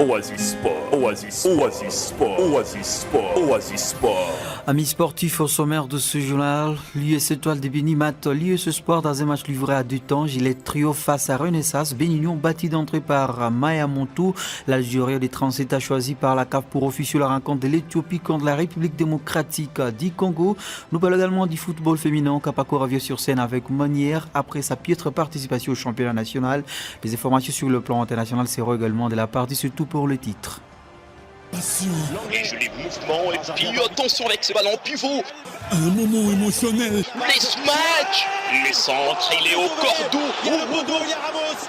Oasis Sport, Oasis Sport, Oasis Sport, Oasis Sport. Amis sportifs, au sommaire de ce journal, l'US Étoile de Béni mate l'US Sport dans un match livré à deux temps. Gilet trio face à Renaissance. Bénignon battu d'entrée par Maya Montou. L'Algérie des 37 a choisi par la CAF pour officier la rencontre de l'Éthiopie contre la République démocratique du Congo. Nous parlons également du football féminin. Kapako revient sur scène avec manière après sa piètre participation au championnat national. Les informations sur le plan international seront également de la partie, surtout pour le titre. Les jolis mouvements et puis attention avec ce ballon pivot. Un moment émotionnel. Les smash, les centres, il est au cordeau.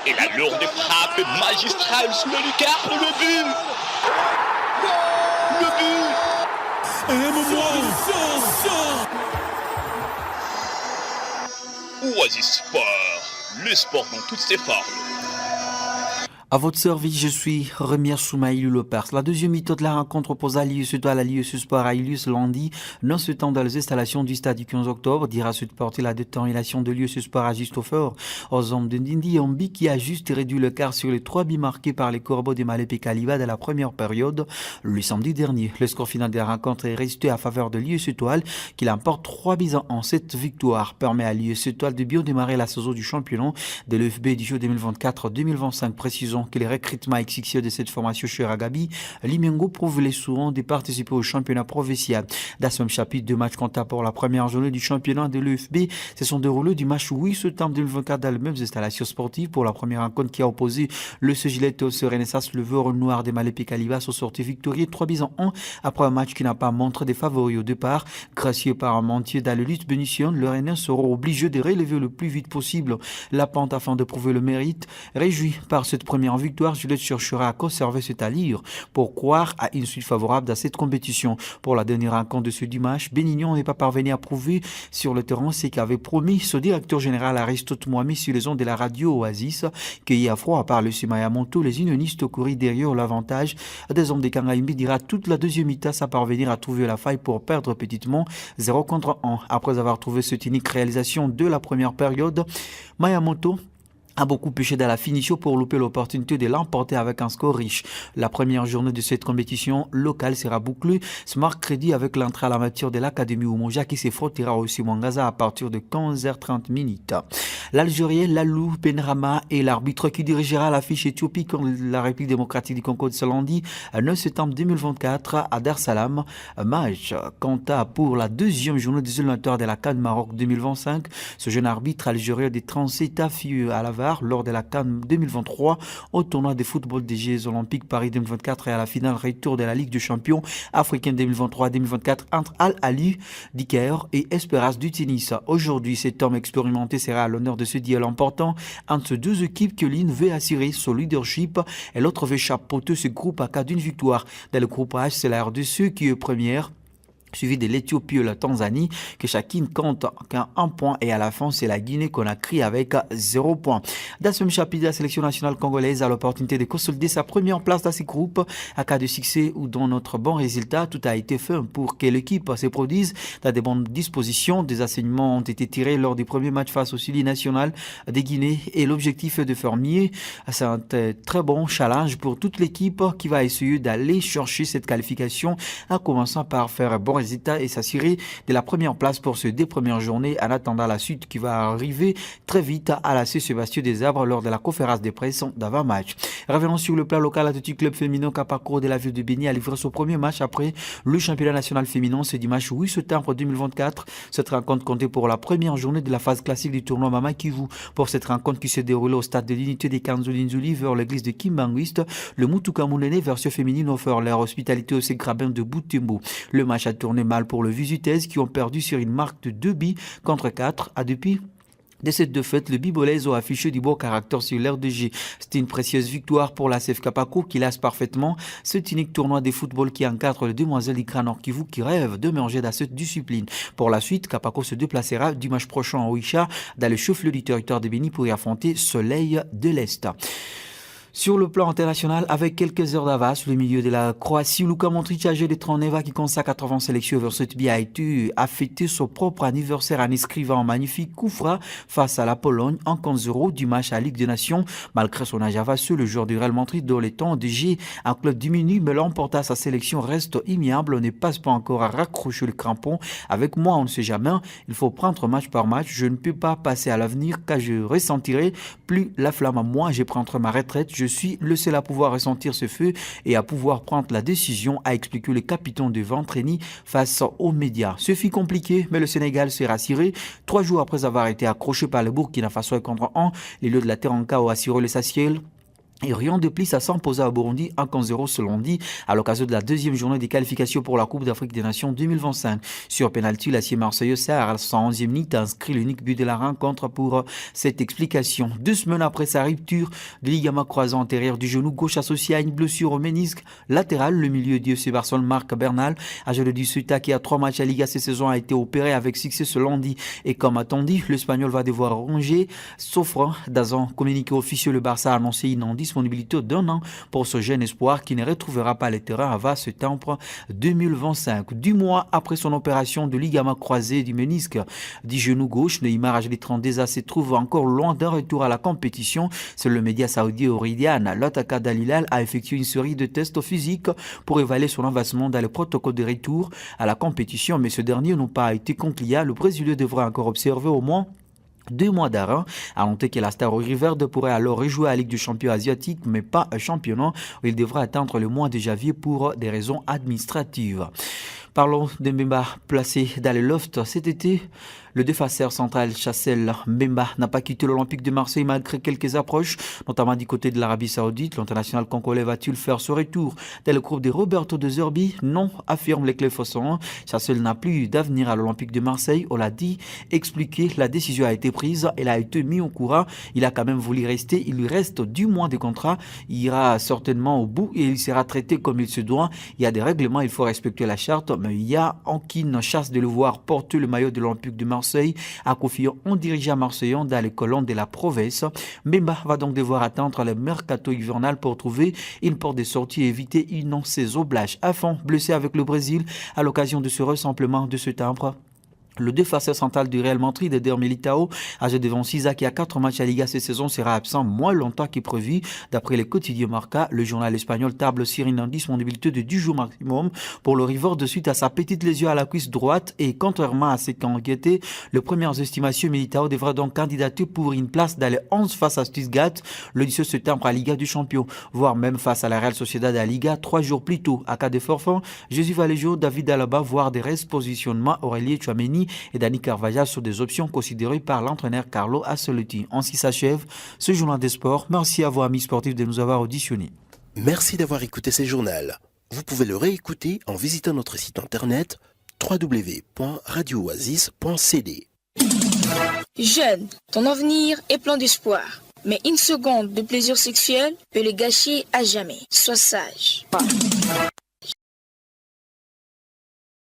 Et la lourde frappe magistrale sous le lucarne, le but. Le but. Un moment. Oasis Sport, le sport dans toutes ses formes. À votre service, je suis Remir Soumaïlou Lepers. La deuxième mi-temps de la rencontre opposée à l'IUS Étoile à l'IUS Sport a eu lieu ce lundi. Non ce temps dans les installations du stade du 15 octobre, dira se porter la détermination de l'IUS Sport à Justofort aux hommes de Ndindi Ambi qui a juste réduit le quart sur les 3 buts marqués par les Corbeaux de Malep et Kaliba de la première période le samedi dernier. Le score final de la rencontre est resté à faveur de l'IUS Étoile qui l'emporte 3 buts en 7 victoires. Permet à l'IUS Étoile de bien démarrer la saison du championnat de l'EFB du jeu 2024-2025. Précisons que les recrutements exceptionnels de cette formation chez Ragabi, Limengo prouve les souvent de participer au championnat provincial. Dans ce même chapitre, 2 matchs comptables pour la première journée du championnat de l'EFB se sont déroulés du match 8 septembre 2024 dans les mêmes installations sportives pour la première rencontre qui a opposé le Segilet au Renaissance, le Veur Noir des Malep et Kaliba sont sortis victorieux 3 buts en 1 après un match qui n'a pas montré des favoris au départ. Gracieux par un mentier dans le lutte bénition, le Rennais seront obligés de relever le plus vite possible la pente afin de prouver le mérite. Réjoui par cette première victoire, Juliette cherchera à conserver cette allure pour croire à une suite favorable dans cette compétition. Pour la dernière rencontre de ce dimanche, Bénignon n'est pas parvenu à prouver sur le terrain ce qu'avait promis ce directeur général Aristote Mohamed sur les ondes de la radio Oasis, cueilli à froid par le Simaya Monto, les unionistes courus derrière l'avantage des hommes de Kangaïmbi dira toute la deuxième mi-temps à parvenir à trouver la faille pour perdre petitement 0 contre 1. Après avoir trouvé cette unique réalisation de la première période, Mayamoto a beaucoup pêché dans la finition pour louper l'opportunité de l'emporter avec un score riche. La première journée de cette compétition locale sera bouclée. Smart Crédit avec l'entrée à la matière de l'Académie Oumonja qui s'effrottera aussi Mwangaza à partir de 15h30 minutes. L'Algérien Lalou Benrama est l'arbitre qui dirigera l'affiche Éthiopie contre la République démocratique du Congo de ce lundi 9 septembre 2024 à Dar Salam. Match compta pour la deuxième journée des éliminatoires de la CAN Maroc 2025. Ce jeune arbitre algérien des 37 affiliés à la lors de la CAN 2023 au tournoi de football des Jeux Olympiques Paris 2024 et à la finale retour de la Ligue des Champions africaine 2023-2024 entre Al Ahly du Caire et Esperance du Tunis. Aujourd'hui, cet homme expérimenté sera à l'honneur de ce duel important entre ces deux équipes que l'une veut assurer son leadership et l'autre veut chapeauter ce groupe à cas d'une victoire. Dans le groupe H, c'est la RDC qui est première, suivi de l'Éthiopie et la Tanzanie, que chacune compte qu'un 1 point, et à la fin, c'est la Guinée-Conakry avec 0 point. Dans ce même chapitre, la sélection nationale congolaise a l'opportunité de consolider sa première place dans ces groupes. À cas de succès ou dans notre bon résultat, tout a été fait pour que l'équipe se produise dans de bonnes dispositions. Des enseignements ont été tirés lors des premiers matchs face au Sili national de Guinée et l'objectif est de faire mieux. C'est un très bon challenge pour toute l'équipe qui va essayer d'aller chercher cette qualification en commençant par faire un bon résultat et s'assurer de la première place pour ces 2 premières journées en attendant la suite qui va arriver très vite à la Sébastien Desarbres lors de la conférence de presse d'avant-match. Revenons sur le plan local, l'Athletic Club féminin Kapako de la ville de Béni a livré son premier match après le championnat national féminin ce dimanche 8 septembre 2024. Cette rencontre comptait pour la première journée de la phase classique du tournoi Mama Kivu. Pour cette rencontre qui s'est déroulée au stade de l'unité des Kanzoulinzouli vers l'église de Kimbanguiste, le Mutuka Moulene version féminine offert leur hospitalité au Ségrabin de Boutembo. Le match a tourné mal pour le Visitez qui ont perdu sur une marque de 2 buts contre 4 à depuis. De cette défaite, le Bibolais ont affiché du beau caractère sur l'aire de jeu. C'était une précieuse victoire pour la CF Kapako qui laisse parfaitement cet unique tournoi de football qui encadre les demoiselles du Grand Nord Kivu qui rêvent de merger dans cette discipline. Pour la suite, Kapako se déplacera dimanche prochain à Oicha dans le chef-lieu du territoire de Béni pour y affronter Soleil de l'Est. Sur le plan international, avec quelques heures d'avance, le milieu de la Croatie, Luka Modric, âgé de 39 ans, qui consacre 80 sélections vers cette a fêté son propre anniversaire en inscrivant un magnifique coup franc face à la Pologne en 15-0 du match à Ligue des Nations. Malgré son âge avancé, le joueur du Real Madrid, dans les temps de G, un club diminue, mais l'emporta sa sélection reste immuable. On ne passe pas encore à raccrocher le crampon. Avec moi, on ne sait jamais. Il faut prendre match par match. Je ne peux pas passer à l'avenir car je ressentirai plus la flamme à moi. Je prendrai ma retraite. Je suis le seul à pouvoir ressentir ce feu et à pouvoir prendre la décision, a expliqué le capitaine de Ventreni face aux médias. Ce fut compliqué, mais le Sénégal s'est rassuré. 3 jours après avoir été accroché par le Burkina Faso contre 1, les lieux de la Teranga ont assuré l'essentiel. Et rien de plus à s'imposer à Burundi 1-0 ce lundi à l'occasion de la deuxième journée des qualifications pour la Coupe d'Afrique des Nations 2025. Sur penalty, l'acier marseillais à la 111e minute a inscrit l'unique but de la rencontre pour cette explication. 2 semaines après sa rupture du ligament croisé antérieur du genou gauche associé à une blessure au ménisque latéral, le milieu du FC Barcelone Marc Bernal, âgé de 18 ans qui a 3 matchs à Liga cette saison, a été opéré avec succès ce lundi. Et comme attendu, l'Espagnol va devoir ronger, sauf dans un communiqué officiel, le Barça a annoncé une disponibilité d'1 an pour ce jeune espoir qui ne retrouvera pas les terrains avant septembre 2025. 10 mois après son opération de ligament croisé du ménisque du genou gauche, Neymar, âgé de 32 ans, se trouve encore loin d'un retour à la compétition. Selon le média saoudien Oridian, l'attaquant d'Al Hilal a effectué une série de tests physiques pour évaluer son avancement dans le protocole de retour à la compétition, mais ce dernier n'a pas été concluant. Le Brésilien devra encore observer au moins 2 mois d'arrêt. À noter que la Star Riverde pourrait alors rejouer à la Ligue des champions asiatiques, mais pas un championnat où il devra attendre le mois de janvier pour des raisons administratives. Parlons de Mbemba placé dans le loft cet été. Le défenseur central Chassel Mbemba n'a pas quitté l'Olympique de Marseille malgré quelques approches, notamment du côté de l'Arabie Saoudite. L'international congolais va-t-il faire ce retour dans le groupe de Roberto De Zerbi? Non, affirme les Cléfossons. Chassel n'a plus d'avenir à l'Olympique de Marseille. On l'a dit, expliqué, la décision a été prise, elle a été mise au courant. Il a quand même voulu rester. Il lui reste 10 mois de contrat. Il ira certainement au bout et il sera traité comme il se doit. Il y a des règlements, il faut respecter la charte, mais il y a aucune chasse de le voir porter le maillot de l'Olympique de Marseille, a confié un dirigeant marseillais dans les colonnes de la province. Mbemba va donc devoir attendre le mercato hivernal pour trouver une porte de sortie et éviter une saison blanche. Afin blessé avec le Brésil à l'occasion de ce rassemblement de septembre. Le défenseur central du Real Madrid, Eder Militao, âgé de 26 ans, qui a 4 matchs à Liga cette saison, sera absent moins longtemps qu'il prévu. D'après les quotidiens Marca, le journal espagnol table sur une indisponibilité de 10 jours maximum pour le Rivard de suite à sa petite lésion à la cuisse droite. Et contrairement à ce qu'inquiétait les premières estimations, Militao devra donc candidater pour une place dans les 11 face à Stuttgart le 17 septembre à Liga du Champion, voire même face à la Real Sociedad à Liga 3 jours plus tôt. À cas de forfait, Jésus Valéjo, David Alaba, voire des repositionnements, Aurélien Tchouameni et Dani Carvajal sont des options considérées par l'entraîneur Carlo Ancelotti. Ainsi s'achève ce journal des sports. Merci à vos amis sportifs de nous avoir auditionnés. Merci d'avoir écouté ce journal. Vous pouvez le réécouter en visitant notre site internet www.radiooasis.cd. Jeune, ton avenir est plein d'espoir. Mais une seconde de plaisir sexuel peut le gâcher à jamais. Sois sage.